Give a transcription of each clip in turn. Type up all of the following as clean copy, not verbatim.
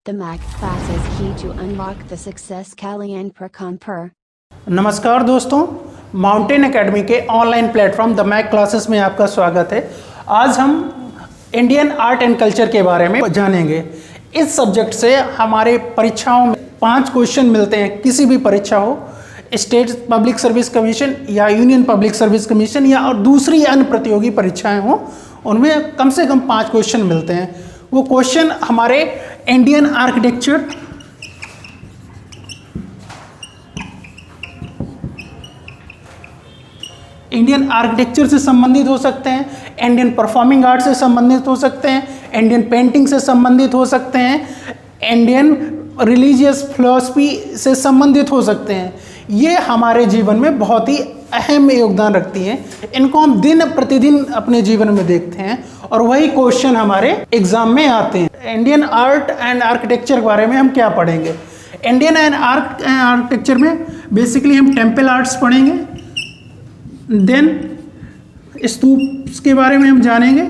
The Mac classes key to unlock the success Kalyan Prakamper. नमस्कार दोस्तों, mountain academy के online platform the Mac classes में आपका स्वागत है। आज हम इंडियन आर्ट एंड कल्चर के बारे में जानेंगे। इस सब्जेक्ट से हमारे परीक्षाओं में 5 क्वेश्चन मिलते हैं। किसी भी परीक्षा हो, स्टेट पब्लिक सर्विस कमीशन या यूनियन पब्लिक सर्विस कमीशन या और दूसरी अन्य प्रतियोगी परीक्षाएं हों, उनमें कम से कम 5 क्वेश्चन मिलते हैं। वो क्वेश्चन हमारे इंडियन आर्किटेक्चर, इंडियन आर्किटेक्चर से संबंधित हो सकते हैं, इंडियन परफॉर्मिंग आर्ट से संबंधित हो सकते हैं, इंडियन पेंटिंग से संबंधित हो सकते हैं, इंडियन रिलीजियस फिलॉसफी से संबंधित हो सकते हैं। ये हमारे जीवन में बहुत ही अहम योगदान रखती हैं। इनको हम दिन प्रतिदिन अपने जीवन में देखते हैं और वही क्वेश्चन हमारे एग्जाम में आते हैं। इंडियन आर्ट एंड आर्किटेक्चर के बारे में हम क्या पढ़ेंगे? इंडियन एंड आर्किटेक्चर में बेसिकली हम टेम्पल आर्ट्स पढ़ेंगे, देन स्तूप के बारे में हम जानेंगे,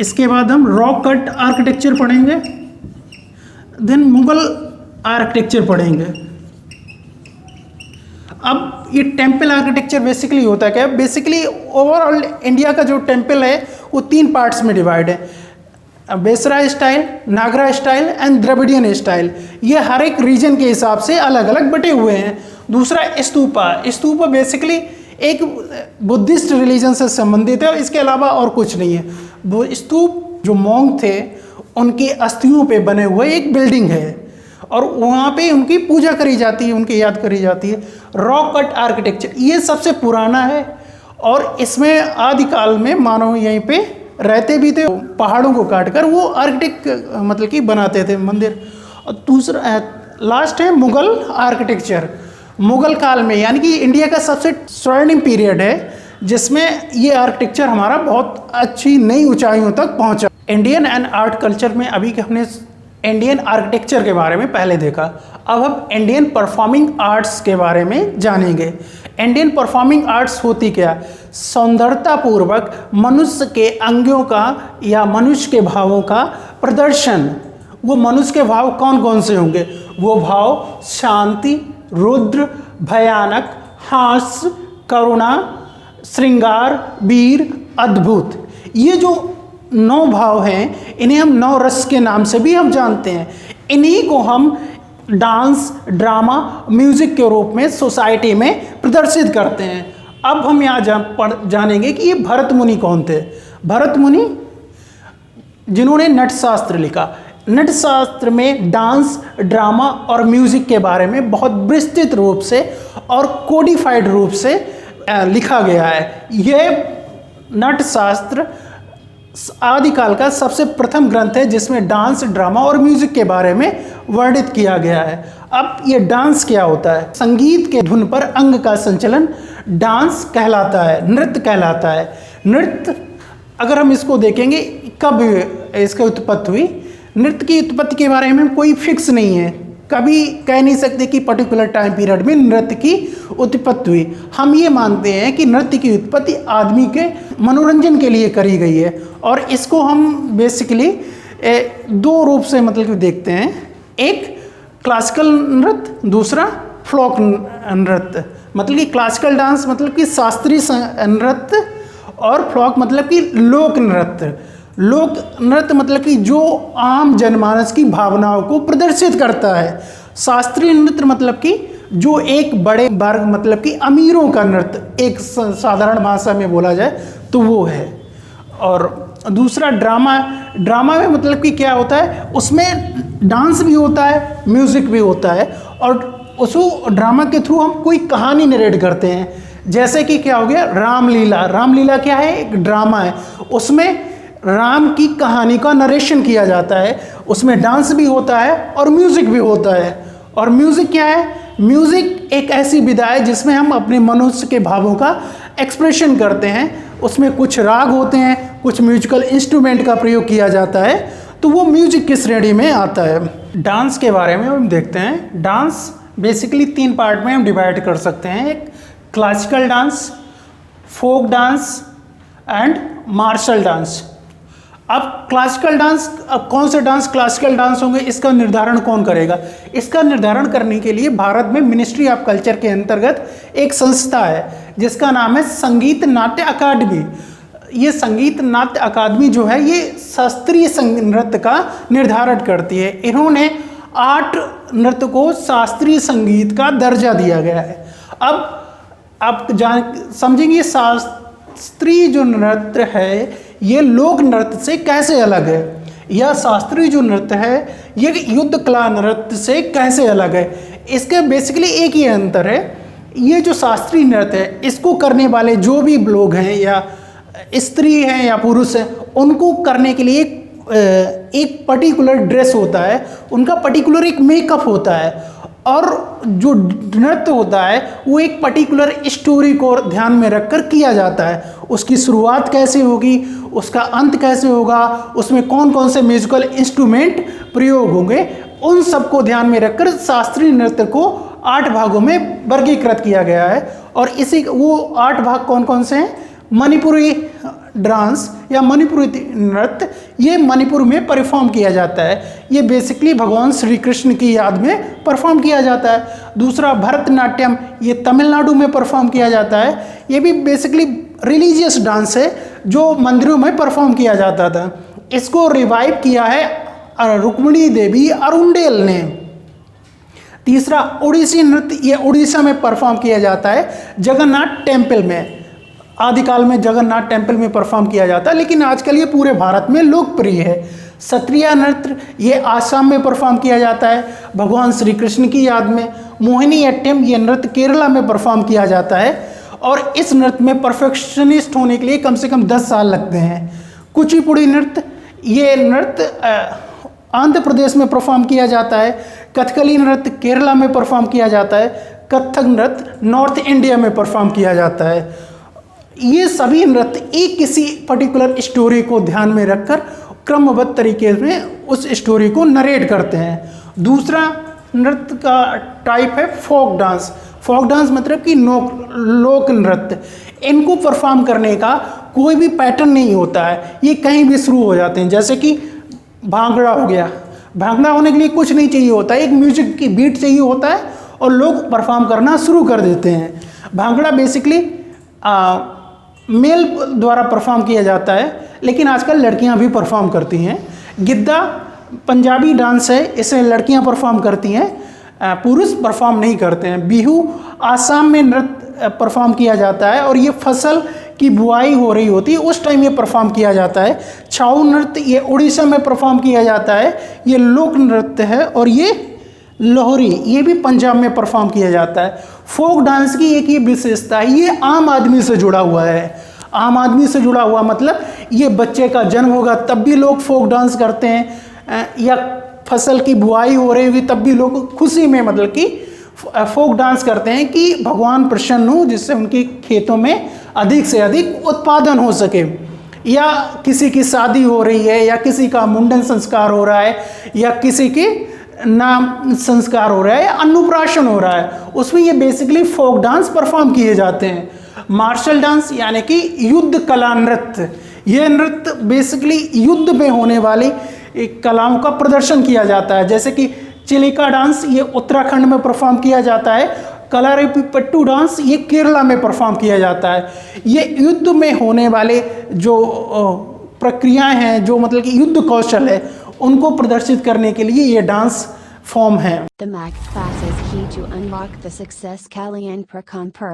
इसके बाद हम रॉक कट आर्किटेक्चर पढ़ेंगे, देन मुगल आर्किटेक्चर पढ़ेंगे। अब ये टेम्पल आर्किटेक्चर बेसिकली होता है क्या? बेसिकली ओवरऑल इंडिया का जो टेम्पल है वो 3 पार्ट्स में डिवाइड है, Vesara style, Nagara style and Dravidian style. ये हर एक रीजन के हिसाब से अलग अलग बटे हुए हैं। दूसरा स्तूपा बेसिकली एक बुद्धिस्ट रिलीजन से संबंधित है, इसके अलावा और कुछ नहीं है। वो स्तूप जो मॉन्क थे उनकी अस्थियों पे बने हुए एक बिल्डिंग है और वहाँ पे उनकी पूजा करी जाती है, उनकी याद करी जाती है। रॉक कट आर्किटेक्चर ये सबसे पुराना है और इसमें आदिकाल में मानव यहीं पे रहते भी थे, पहाड़ों को काटकर वो आर्किटेक्ट मतलब कि बनाते थे मंदिर। और दूसरा लास्ट है मुगल आर्किटेक्चर। मुगल काल में यानी कि इंडिया का सबसे स्वर्णिम पीरियड है जिसमें ये आर्किटेक्चर हमारा बहुत अच्छी नई ऊंचाइयों तक पहुंचा। इंडियन एंड आर्ट कल्चर में अभी हमने इंडियन आर्किटेक्चर के बारे में पहले देखा, अब हम इंडियन परफॉर्मिंग आर्ट्स के बारे में जानेंगे। इंडियन परफॉर्मिंग आर्ट्स होती क्या? सौंदर्यतापूर्वक मनुष्य के अंगों का या मनुष्य के भावों का प्रदर्शन। वो मनुष्य के भाव कौन कौन से होंगे? वो भाव शांति, रुद्र, भयानक, हास्य, करुणा, श्रृंगार, वीर, अद्भुत। ये जो 9 भाव हैं, इन्हें हम 9 रस के नाम से भी हम जानते हैं। इन्हीं को हम डांस, ड्रामा, म्यूजिक के रूप में सोसाइटी में प्रदर्शित करते हैं। अब हम यहाँ जानेंगे कि ये भरत मुनि कौन थे। भरत मुनि जिन्होंने नटशास्त्र लिखा। नटशास्त्र में डांस, ड्रामा और म्यूजिक के बारे में बहुत विस्तृत रूप से और कोडिफाइड रूप से लिखा गया है। यह नटशास्त्र आदिकाल का सबसे प्रथम ग्रंथ है जिसमें डांस, ड्रामा और म्यूजिक के बारे में वर्णित किया गया है। अब ये डांस क्या होता है? संगीत के धुन पर अंग का संचलन डांस कहलाता है, नृत्य कहलाता है। नृत्य अगर हम इसको देखेंगे कब इसकी उत्पत्ति हुई, नृत्य की उत्पत्ति के बारे में कोई फिक्स नहीं है, कभी कह नहीं सकते कि पर्टिकुलर टाइम पीरियड में नृत्य की उत्पत्ति हुई। हम ये मानते हैं कि नृत्य की उत्पत्ति आदमी के मनोरंजन के लिए करी गई है और इसको हम बेसिकली 2 रूप से मतलब कि देखते हैं। एक क्लासिकल नृत्य, दूसरा फ्लोक नृत्य। मतलब कि क्लासिकल डांस मतलब कि शास्त्रीय नृत्य और फ्लोक मतलब कि लोक नृत्य। लोक नृत्य मतलब कि जो आम जनमानस की भावनाओं को प्रदर्शित करता है। शास्त्रीय नृत्य मतलब कि जो एक बड़े वर्ग मतलब कि अमीरों का नृत्य, एक साधारण भाषा में बोला जाए तो वो है। और दूसरा ड्रामा में मतलब कि क्या होता है, उसमें डांस भी होता है, म्यूज़िक भी होता है और उस ड्रामा के थ्रू हम कोई कहानी नरेट करते हैं। जैसे कि क्या हो गया रामलीला। रामलीला क्या है? एक ड्रामा है, उसमें राम की कहानी का नरेशन किया जाता है, उसमें डांस भी होता है और म्यूज़िक भी होता है। और म्यूज़िक क्या है? म्यूज़िक एक ऐसी विधा है जिसमें हम अपने मनुष्य के भावों का एक्सप्रेशन करते हैं। उसमें कुछ राग होते हैं, कुछ म्यूजिकल इंस्ट्रूमेंट का प्रयोग किया जाता है, तो वो म्यूजिक की श्रेणी में आता है। डांस के बारे में हम देखते हैं। डांस बेसिकली 3 पार्ट में हम डिवाइड कर सकते हैं। एक classical dance, folk dance and martial dance. अब क्लासिकल डांस, अब कौन से डांस क्लासिकल डांस होंगे इसका निर्धारण कौन करेगा? इसका निर्धारण करने के लिए भारत में मिनिस्ट्री ऑफ कल्चर के अंतर्गत एक संस्था है जिसका नाम है संगीत नाट्य अकादमी। ये संगीत नाट्य अकादमी जो है ये शास्त्रीय नृत्य का निर्धारण करती है। इन्होंने 8 नृत्य को शास्त्रीय संगीत का दर्जा दिया गया है। अब आप समझेंगे शास्त्रीय जो नृत्य है ये लोक नृत्य से कैसे अलग है, या शास्त्रीय जो नृत्य है ये युद्ध कला नृत्य से कैसे अलग है। इसके बेसिकली एक ही अंतर है, ये जो शास्त्रीय नृत्य है इसको करने वाले जो भी लोग हैं या स्त्री हैं या पुरुष हैं उनको करने के लिए एक पर्टिकुलर ड्रेस होता है, उनका पर्टिकुलर एक मेकअप होता है, और जो नृत्य होता है वो एक पर्टिकुलर स्टोरी को ध्यान में रखकर किया जाता है। उसकी शुरुआत कैसे होगी, उसका अंत कैसे होगा, उसमें कौन कौन से म्यूजिकल इंस्ट्रूमेंट प्रयोग होंगे, उन सबको ध्यान में रखकर शास्त्रीय नृत्य को 8 भागों में वर्गीकृत किया गया है। और इसी वो 8 भाग कौन कौन से हैं? मणिपुरी डांस या मणिपुरी नृत्य, ये मणिपुर में परफॉर्म किया जाता है। ये बेसिकली भगवान श्री कृष्ण की याद में परफॉर्म किया जाता है। दूसरा भरतनाट्यम, ये तमिलनाडु में परफॉर्म किया जाता है। ये भी बेसिकली रिलीजियस डांस है जो मंदिरों में परफॉर्म किया जाता था। इसको रिवाइव किया है रुक्मिणी देवी अरुंडेल ने। तीसरा ओडिसी नृत्य, ये उड़ीसा में परफॉर्म किया जाता है जगन्नाथ टेम्पल में। आदिकाल में जगन्नाथ टेम्पल में परफॉर्म किया जाता है, लेकिन आजकल ये पूरे भारत में लोकप्रिय है। सत्रिया नृत्य, ये आसाम में परफॉर्म किया जाता है भगवान श्री कृष्ण की याद में। मोहिनीअट्टम, ये नृत्य केरला में परफॉर्म किया जाता है और इस नृत्य में परफेक्शनिस्ट होने के लिए कम से कम 10 साल लगते हैं। कुचिपुड़ी नृत्य, ये नृत्य आंध्र प्रदेश में परफॉर्म किया जाता है। कथकली नृत्य केरला में परफॉर्म किया जाता है। कथक नृत्य नॉर्थ इंडिया में परफॉर्म किया जाता है। ये सभी नृत्य एक किसी पर्टिकुलर स्टोरी को ध्यान में रखकर क्रमबद्ध तरीके में उस स्टोरी को नरेट करते हैं। दूसरा नृत्य का टाइप है फोक डांस। फोक डांस मतलब कि लोक नृत्य। इनको परफॉर्म करने का कोई भी पैटर्न नहीं होता है, ये कहीं भी शुरू हो जाते हैं। जैसे कि भांगड़ा हो गया, भांगड़ा होने के लिए कुछ नहीं चाहिए होता है, एक म्यूजिक की बीट चाहिए होता है और लोग परफॉर्म करना शुरू कर देते हैं। भांगड़ा बेसिकली मेल द्वारा परफॉर्म किया जाता है, लेकिन आजकल लड़कियां भी परफॉर्म करती हैं। गिद्दा पंजाबी डांस है, इसे लड़कियां परफॉर्म करती हैं, पुरुष परफॉर्म नहीं करते हैं। बिहू आसाम में नृत्य परफॉर्म किया जाता है और ये फसल की बुआई हो रही होती है उस टाइम ये परफॉर्म किया जाता है। छाऊ नृत्य, ये उड़ीसा में परफॉर्म किया जाता है, ये लोक नृत्य है। और ये लोहरी, ये भी पंजाब में परफॉर्म किया जाता है। फोक डांस की एक ये विशेषता है, ये आम आदमी से जुड़ा हुआ है। आम आदमी से जुड़ा हुआ मतलब ये बच्चे का जन्म होगा तब भी लोग फोक डांस करते हैं, या फसल की बुआई हो रही होगी तब भी लोग खुशी में मतलब कि फोक डांस करते हैं कि भगवान प्रसन्न हो, जिससे उनके खेतों में अधिक से अधिक उत्पादन हो सके। या किसी की शादी हो रही है, या किसी का मुंडन संस्कार हो रहा है, या किसी के नाम संस्कार हो रहा है, या अन्नप्राशन हो रहा है, उसमें ये बेसिकली फोक डांस परफॉर्म किए जाते हैं। मार्शल डांस यानी कि युद्ध कला नृत्य, ये नृत्य बेसिकली युद्ध में होने वाली कलाओं का प्रदर्शन किया जाता है। जैसे कि चिलिका डांस, ये उत्तराखंड में परफॉर्म किया जाता है। कलारीपट्टू डांस, ये केरला में परफॉर्म किया जाता है। ये युद्ध में होने वाले जो प्रक्रियाएं हैं, जो मतलब कि युद्ध कौशल है, उनको प्रदर्शित करने के लिए ये डांस फॉर्म है। The math class is key to unlock the success Kalyan Prakanpur.